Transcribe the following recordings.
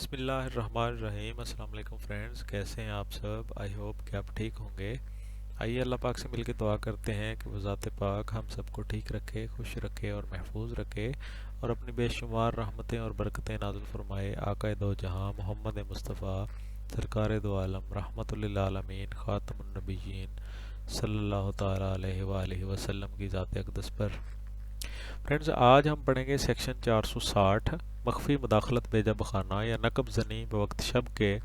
بسم اللہ الرحمن الرحیم۔ السلام علیکم فرینڈز، کیسے ہیں آپ سب؟ آئی ہوپ کہ آپ ٹھیک ہوں گے۔ آئیے اللہ پاک سے مل کے دعا کرتے ہیں کہ وہ ذات پاک ہم سب کو ٹھیک رکھے، خوش رکھے اور محفوظ رکھے، اور اپنی بے شمار رحمتیں اور برکتیں نازل فرمائے آقا دو جہاں محمد مصطفیٰ سرکار دو عالم رحمت للعالمین خاتم النبیین صلی اللہ تعالیٰ علیہ وآلہ وسلم کی ذات اقدس پر۔ فرینڈز، آج ہم پڑھیں گے سیکشن 460، مخفی مداخلت بیجا بخانہ یا نقب زنی بوقت شب کے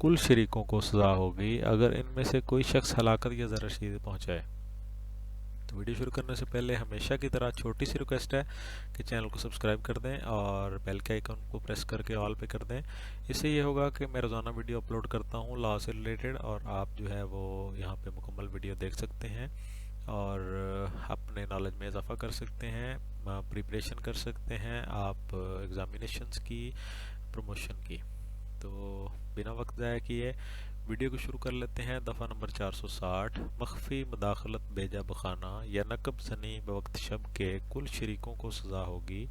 کل شریکوں کو سزا ہوگی اگر ان میں سے کوئی شخص ہلاکت یا ضرر رسید پہنچائے۔ تو ویڈیو شروع کرنے سے پہلے ہمیشہ کی طرح چھوٹی سی ریکویسٹ ہے کہ چینل کو سبسکرائب کر دیں اور بیل کے آئیکن کو پریس کر کے آل پہ کر دیں۔ اس سے یہ ہوگا کہ میں روزانہ ویڈیو اپلوڈ کرتا ہوں لا سے ریلیٹڈ، اور آپ جو ہے وہ یہاں پہ مکمل ویڈیو دیکھ سکتے ہیں اور اپنے نالج میں اضافہ کر سکتے ہیں، پریپریشن کر سکتے ہیں آپ ایگزامینیشنز کی، پروموشن کی۔ تو بنا وقت ضائع کیے ویڈیو کو شروع کر لیتے ہیں۔ دفعہ نمبر 460، مخفی مداخلت بیجا بخانہ یا نقب زنی بوقت شب کے کل شریکوں کو سزا ہوگی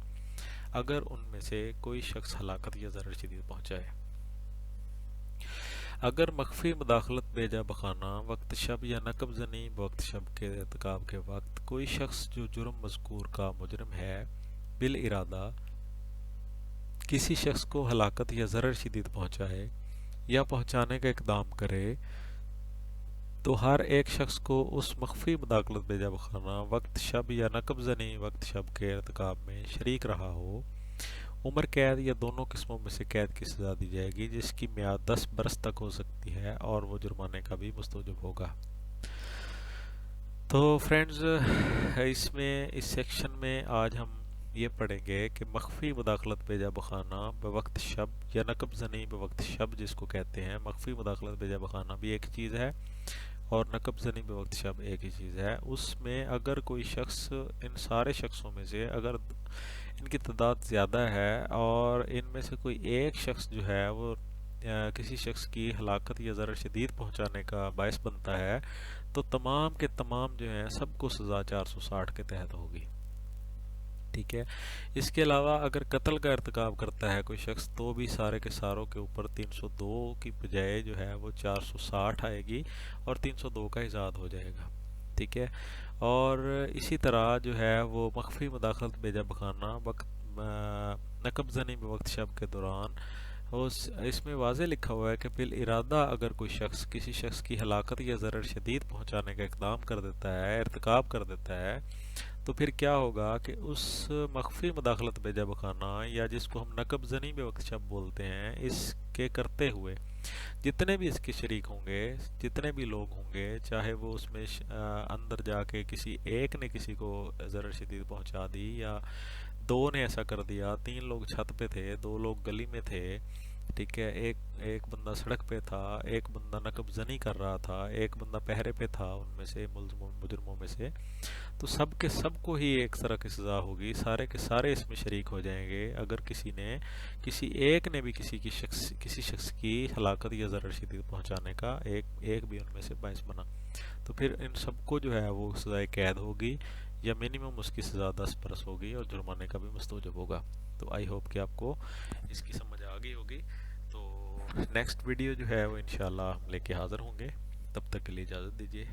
اگر ان میں سے کوئی شخص ہلاکت یا ضرر شدید پہنچائے۔ اگر مخفی مداخلت بیجا بخانہ وقت شب یا نقب زنی بوقت شب کے ارتکاب کے وقت کوئی شخص جو جرم مذکور کا مجرم ہے بالارادہ کسی شخص کو ہلاکت یا ضرر شدید پہنچائے یا پہنچانے کا اقدام کرے تو ہر ایک شخص کو اس مخفی مداخلت بیجا بخانہ وقت شب یا نقب زنی وقت شب کے ارتکاب میں شریک رہا ہو عمر قید یا دونوں قسموں میں سے قید کی سزا دی جائے گی، جس کی میعاد 10 برس تک ہو سکتی ہے اور وہ جرمانے کا بھی مستوجب ہوگا۔ تو فرینڈز، اس سیکشن میں آج ہم یہ پڑھیں گے کہ مخفی مداخلت بیجا بخانہ بوقت شب یا نقب زنی بوقت شب جس کو کہتے ہیں، مخفی مداخلت بیجا بخانہ بھی ایک چیز ہے اور نقب زنی بوقت شب ایک ہی چیز ہے۔ اس میں اگر کوئی شخص ان سارے شخصوں میں سے اگر ان کی تعداد زیادہ ہے اور ان میں سے کوئی ایک شخص جو ہے وہ کسی شخص کی ہلاکت یا ضرر شدید پہنچانے کا باعث بنتا ہے تو تمام کے تمام جو ہیں سب کو سزا 460 کے تحت ہوگی، ٹھیک ہے۔ اس کے علاوہ اگر قتل کا ارتکاب کرتا ہے کوئی شخص تو بھی سارے کے ساروں کے اوپر 302 کی بجائے جو ہے وہ 460 آئے گی اور 302 کا ایزاد ہو جائے گا، ٹھیک ہے۔ اور اسی طرح جو ہے وہ مخفی مداخلت بیجا بخانہ وقت نقب زنی بوقت شب کے دوران اس میں واضح لکھا ہوا ہے کہ بالارادہ اگر کوئی شخص کسی شخص کی ہلاکت یا ضرر شدید پہنچانے کا اقدام کر دیتا ہے، ارتکاب کر دیتا ہے، تو پھر کیا ہوگا کہ اس مخفی مداخلت بیجا بخانہ یا جس کو ہم نقب زنی بوقت شب بولتے ہیں، اس کے کرتے ہوئے جتنے بھی اس کے شریک ہوں گے، جتنے بھی لوگ ہوں گے، چاہے وہ اس میں اندر جا کے کسی ایک نے کسی کو ضرر شدید پہنچا دی یا دو نے ایسا کر دیا، 3 لوگ چھت پہ تھے، 2 لوگ گلی میں تھے، ٹھیک ہے، ایک بندہ سڑک پہ تھا، ایک بندہ نقب زنی کر رہا تھا، ایک بندہ پہرے پہ تھا ان میں سے مجرموں میں سے، تو سب کے سب کو ہی ایک طرح کی سزا ہوگی، سارے کے سارے اس میں شریک ہو جائیں گے اگر کسی ایک نے بھی کسی شخص کی ہلاکت یا ضرر شدید پہنچانے کا ایک بھی ان میں سے باعث بنا، تو پھر ان سب کو جو ہے وہ سزائے قید ہوگی یا منیمم اس کی سزا 10 برس ہوگی اور جرمانے کا بھی مستوجب ہوگا۔ تو آئی ہوپ کہ آپ کو اس کی سمجھ آ گئی ہوگی۔ تو نیکسٹ ویڈیو جو ہے وہ انشاءاللہ ہم لے کے حاضر ہوں گے، تب تک کے لیے اجازت دیجیے۔